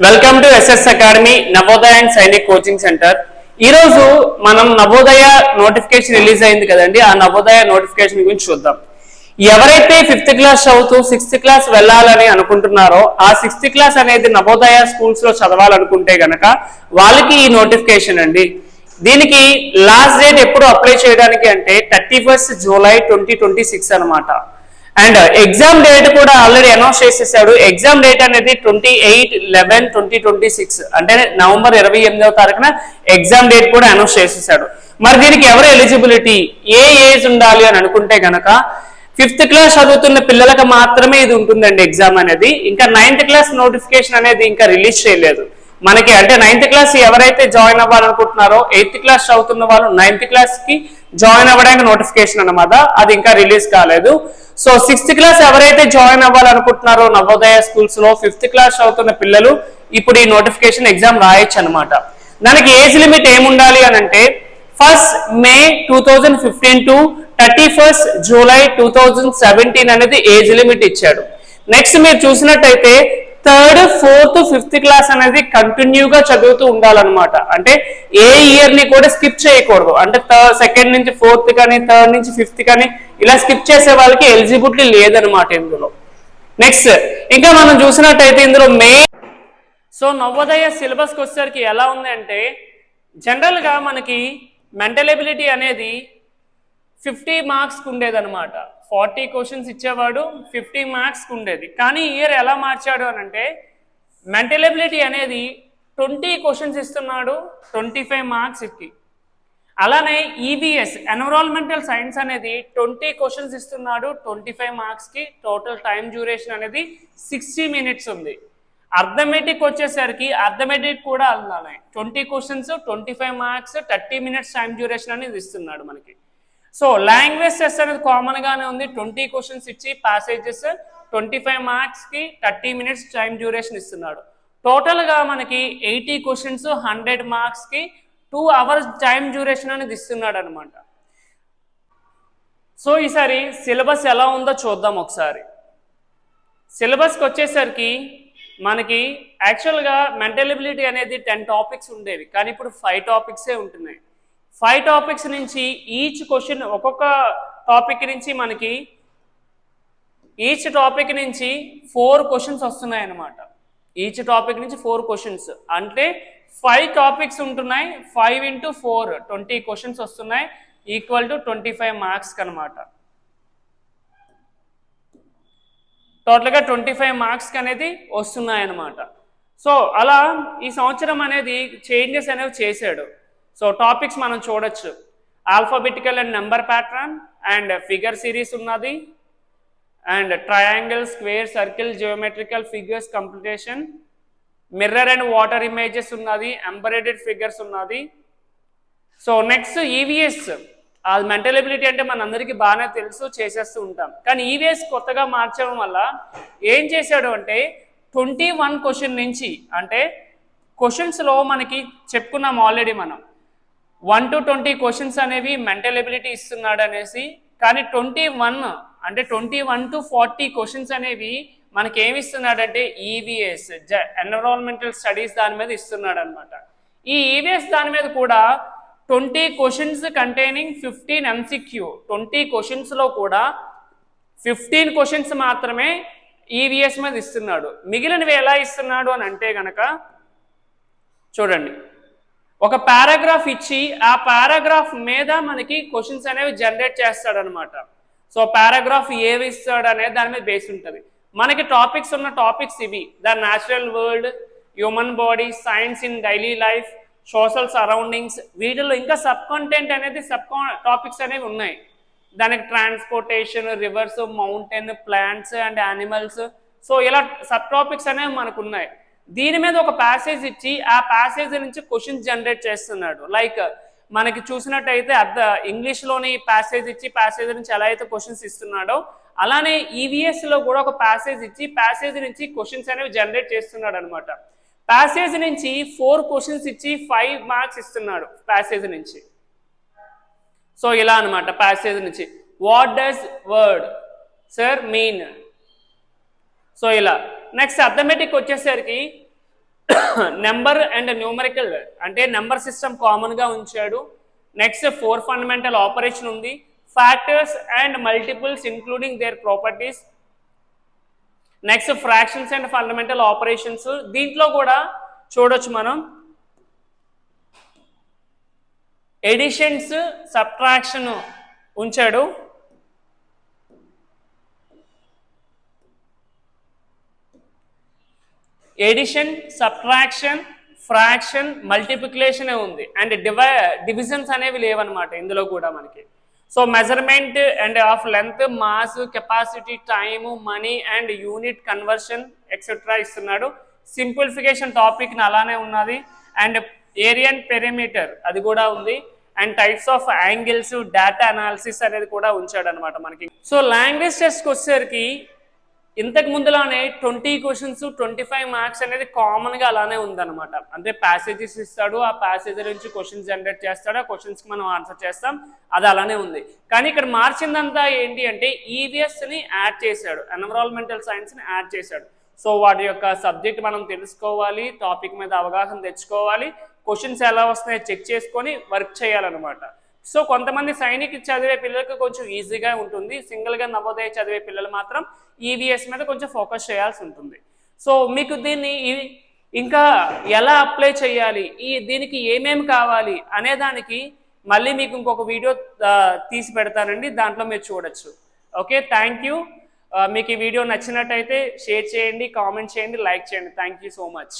Welcome to SS academy Navodaya and Sainik coaching centre. ఈ రోజు మనం నవోదయ నోటిఫికేషన్ రిలీజ్ అయింది కదండి. ఆ నవోదయ నోటిఫికేషన్ గురించి చూద్దాం. ఎవరైతే 5th క్లాస్ చదువుతూ 6th క్లాస్ వెళ్ళాలని అనుకుంటున్నారో ఆ 6th క్లాస్ అనేది నవోదయ స్కూల్స్ లో చదవాలనుకుంటే గనక వాళ్ళకి ఈ నోటిఫికేషన్ అండి. దీనికి లాస్ట్ డేట్ ఎప్పుడు అప్లై చేయడానికి అంటే 31st July 2026 అనమాట. అండ్ ఎగ్జామ్ డేట్ కూడా ఆల్రెడీ అనౌన్స్ చేసేసాడు. ఎగ్జామ్ డేట్ అనేది 28/11/2026 అంటే నవంబర్ 28వ తారీఖున ఎగ్జామ్ డేట్ కూడా అనౌన్స్ చేసేసాడు. మరి దీనికి ఎవరు ఎలిజిబిలిటీ, ఏ ఏజ్ ఉండాలి అని అనుకుంటే గనక 5th క్లాస్ చదువుతున్న పిల్లలకు మాత్రమే ఇది ఉంటుందండి ఎగ్జామ్ అనేది. ఇంకా 9th క్లాస్ నోటిఫికేషన్ అనేది ఇంకా రిలీజ్ చేయలేదు మనకి. అంటే 9th క్లాస్ ఎవరైతే జాయిన్ అవ్వాలనుకుంటున్నారో 8th క్లాస్ చదువుతున్న వాళ్ళు 9th క్లాస్ కి జాయిన్ అవ్వడానికి నోటిఫికేషన్ అన్నమాట, అది ఇంకా రిలీజ్ కాలేదు. సో 6th క్లాస్ ఎవరైతే జాయిన్ అవ్వాలనుకుంటున్నారో నవోదయ స్కూల్స్ లో 5th క్లాస్ చదువుతున్న పిల్లలు ఇప్పుడు ఈ నోటిఫికేషన్ ఎగ్జామ్ రాయొచ్చు అనమాట. దానికి ఏజ్ లిమిట్ ఏముండాలి అని అంటే 1st May 2015 to 31st July 2017 అనేది ఏజ్ లిమిట్ ఇచ్చాడు. నెక్స్ట్ మీరు చూసినట్టయితే 3rd, 4th, 5th క్లాస్ అనేది కంటిన్యూగా చదువుతూ ఉండాలన్నమాట. అంటే ఏ ఇయర్ ని కూడా స్కిప్ చేయకూడదు. అంటే 2nd నుంచి 4th కానీ 3rd నుంచి 5th కానీ ఇలా స్కిప్ చేసే వాళ్ళకి ఎలిజిబిలిటీ లేదనమాట ఇందులో. నెక్స్ట్ ఇంకా మనం చూసినట్టయితే ఇందులో సో నవోదయ సిలబస్కి వచ్చేసరికి ఎలా ఉంది అంటే జనరల్ గా మనకి మెంటల్ ఎబిలిటీ అనేది 50 మార్క్స్కి ఉండేదన్నమాట. 40 క్వశ్చన్స్ ఇచ్చేవాడు, 50 మార్క్స్కి ఉండేది. కానీ ఇయర్ ఎలా మార్చాడు అని అంటే మెంటల్ ఎబిలిటీ అనేది 20 క్వశ్చన్స్ ఇస్తున్నాడు, 25 మార్క్స్ ఇచ్చి. అలానే ఈవీఎస్ ఎన్విరాన్మెంటల్ సైన్స్ అనేది 20 క్వశ్చన్స్ ఇస్తున్నాడు, 25 మార్క్స్కి. టోటల్ టైం డ్యూరేషన్ అనేది 60 minutes ఉంది. అర్థమెటిక్ వచ్చేసరికి అర్థమెటిక్ కూడా అలానే 20 questions, 25 marks, 30 minutes time duration అనేది ఇస్తున్నాడు మనకి. సో లాంగ్వేజ్ టెస్ట్ అనేది కామన్ గానే ఉంది. 20 క్వశ్చన్స్ ఇచ్చి ప్యాసేజెస్ 25 మార్క్స్కి 30 minutes టైం డ్యూరేషన్ ఇస్తున్నాడు. టోటల్ గా మనకి 80 క్వశ్చన్స్ 100 మార్క్స్కి 2 hours టైం డ్యూరేషన్ అనేది ఇస్తున్నాడు అనమాట. సో ఈసారి సిలబస్ ఎలా ఉందో చూద్దాం ఒకసారి. సిలబస్కి వచ్చేసరికి మనకి యాక్చువల్గా మెంటల్ ఎబిలిటీ అనేది 10 టాపిక్స్ ఉండేవి, కానీ ఇప్పుడు 5 టాపిక్సే ఉంటున్నాయి. 5 టాపిక్స్ నుంచి ఈచ్ క్వశ్చన్ ఒక్కొక్క టాపిక్ నుంచి మనకి ఈచ్ టాపిక్ నుంచి 4 క్వశ్చన్స్ వస్తున్నాయి అన్నమాట. ఈచ్ టాపిక్ నుంచి 4 క్వశ్చన్స్ అంటే 5 టాపిక్స్ ఉంటున్నాయి. 5 into 4 20 క్వశ్చన్స్ వస్తున్నాయి, ఈక్వల్ టు 25 మార్క్స్ అనమాట. టోటల్గా 25 మార్క్స్ అనేది వస్తున్నాయి అన్నమాట. సో అలా ఈ సంవత్సరం అనేది చేంజెస్ అనేవి చేశాడు. సో టాపిక్స్ మనం చూడొచ్చు. Alphabetical and number pattern and figure series ఉన్నది, and triangle, square, circle, geometrical figures computation, mirror and water images ఉన్నది, ఎంబెడెడ్ ఫిగర్స్ ఉన్నది. So next EVS. అది మెంటల్ ఎబిలిటీ అంటే మనందరికీ బాగానే తెలుసు, చేసేస్తూ ఉంటాం. కానీ ఈవీఎస్ కొత్తగా మార్చడం వల్ల ఏం చేశాడు అంటే 21 క్వశ్చన్ నుంచి, అంటే క్వశ్చన్స్లో మనకి చెప్పుకున్నాం ఆల్రెడీ మనం 1 to 20 క్వశ్చన్స్ అనేవి మెంటల్ ఎబిలిటీ ఇస్తున్నాడు అనేసి. కానీ 21 అంటే 21 to 40 క్వశ్చన్స్ అనేవి మనకి ఏమి ఇస్తున్నాడంటే ఈవీఎస్ ఎన్విరాన్మెంటల్ స్టడీస్ దాని మీద ఇస్తున్నాడు అనమాట. ఈ ఈవీఎస్ దాని మీద కూడా 20 క్వశ్చన్స్ కంటైనింగ్ 15 MCQ. 20 క్వశ్చన్స్లో కూడా 15 క్వశ్చన్స్ మాత్రమే ఈవీఎస్ మీద ఇస్తున్నాడు. మిగిలినవి ఎలా ఇస్తున్నాడు అని అంటే గనక చూడండి, ఒక పారాగ్రాఫ్ ఇచ్చి ఆ పారాగ్రాఫ్ మీద మనకి క్వశ్చన్స్ అనేవి జనరేట్ చేస్తాడనమాట. సో పారాగ్రాఫ్ ఏవి ఇస్తాడు అనేది దాని మీద బేస్ ఉంటుంది. మనకి టాపిక్స్ ఉన్న టాపిక్స్ ఇవి: the natural world, human body, science in daily life, social surroundings. వీటిల్లో ఇంకా సబ్ కంటెంట్ అనేది టాపిక్స్ అనేవి ఉన్నాయి. దానికి transportation, reverse, mountain, plants and animals. So ఇలా సబ్ టాపిక్స్ అనేవి మనకు ఉన్నాయి. దీని మీద ఒక ప్యాసేజ్ ఇచ్చి ఆ ప్యాసేజ్ నుంచి క్వశ్చన్స్ జనరేట్ చేస్తున్నాడు. లైక్ మనకి చూసినట్టయితే ఇంగ్లీష్లోని ప్యాసేజ్ ఇచ్చి ప్యాసేజ్ నుంచి ఎలా అయితే క్వశ్చన్స్ ఇస్తున్నాడో అలానే ఈవీఎస్లో కూడా ఒక ప్యాసేజ్ ఇచ్చి ప్యాసేజ్ నుంచి క్వశ్చన్స్ అనేవి జనరేట్ చేస్తున్నాడు అనమాట. ప్యాసేజ్ నుంచి 4 క్వశ్చన్స్ ఇచ్చి 5 మార్క్స్ ఇస్తున్నాడు ప్యాసేజ్ నుంచి. సో ఇలా అనమాట. ప్యాసేజ్ నుంచి what does word sir mean. So ఇలా. నెక్స్ట్ అర్థమెటిక్ వచ్చేసరికి నెంబర్ అండ్ న్యూమరికల్ అంటే నెంబర్ సిస్టమ్ కామన్గా ఉంచాడు. నెక్స్ట్ 4 ఫండమెంటల్ ఆపరేషన్ ఉంది. Factors and multiples including there properties. Next fractions and fundamental operations. దీంట్లో కూడా చూడొచ్చు మనం ఎడిషన్స్ సబ్ట్రాక్షన్ ఉంచాడు. ఎడిషన్, సబ్ట్రాక్షన్, ఫ్రాక్షన్, మల్టిప్లికేషన్ ఉంది. అండ్ డివిజన్స్ అనేవి లేవన్నమాట ఇందులో కూడా మనకి. So measurement and of length, mass, capacity, time, money and unit conversion etcetera ఇస్తున్నాడు. సింప్లిఫికేషన్ టాపిక్ అలానే ఉన్నది. అండ్ ఏరియా అండ్ పెరిమీటర్ అది కూడా ఉంది. And types of angles, data analysis అనేది కూడా ఉంచాడు అనమాట మనకి. సో లాంగ్వేజ్ టెస్ట్కి వచ్చేసరికి ఇంతకు ముందులానే 20 క్వశ్చన్స్ 25 మార్క్స్ అనేది కామన్గా అలానే ఉందన్నమాట. అంటే ప్యాసేజెస్ ఇస్తాడు, ఆ ప్యాసేజ్ నుంచి క్వశ్చన్స్ జనరేట్ చేస్తాడు, ఆ క్వశ్చన్స్కి మనం ఆన్సర్ చేస్తాం, అది అలానే ఉంది. కానీ ఇక్కడ మార్చిందంతా ఏంటి అంటే ఈవీఎస్ని యాడ్ చేశాడు, ఎన్విరాన్మెంటల్ సైన్స్ని యాడ్ చేశాడు. సో వాటి యొక్క సబ్జెక్ట్ మనం తెలుసుకోవాలి, టాపిక్ మీద అవగాహన తెచ్చుకోవాలి, క్వశ్చన్స్ ఎలా వస్తున్నాయో చెక్ చేసుకొని వర్క్ చేయాలన్నమాట. సో కొంతమంది సైనిక్ చదివే పిల్లలకు కొంచెం ఈజీగా ఉంటుంది, సింగిల్గా నవోదయ చదివే పిల్లలు మాత్రం ఈవీఎస్ మీద కొంచెం ఫోకస్ చేయాల్సి ఉంటుంది. సో మీకు దీన్ని ఇంకా ఎలా అప్లై చేయాలి, దీనికి ఏమేమి కావాలి అనే దానికి మళ్ళీ మీకు ఇంకొక వీడియో తీసి పెడతానండి, దాంట్లో మీరు చూడొచ్చు. Okay, thank you. మీకు ఈ వీడియో నచ్చినట్టయితే షేర్ చేయండి, కామెంట్ చేయండి, లైక్ చేయండి. Thank you so much.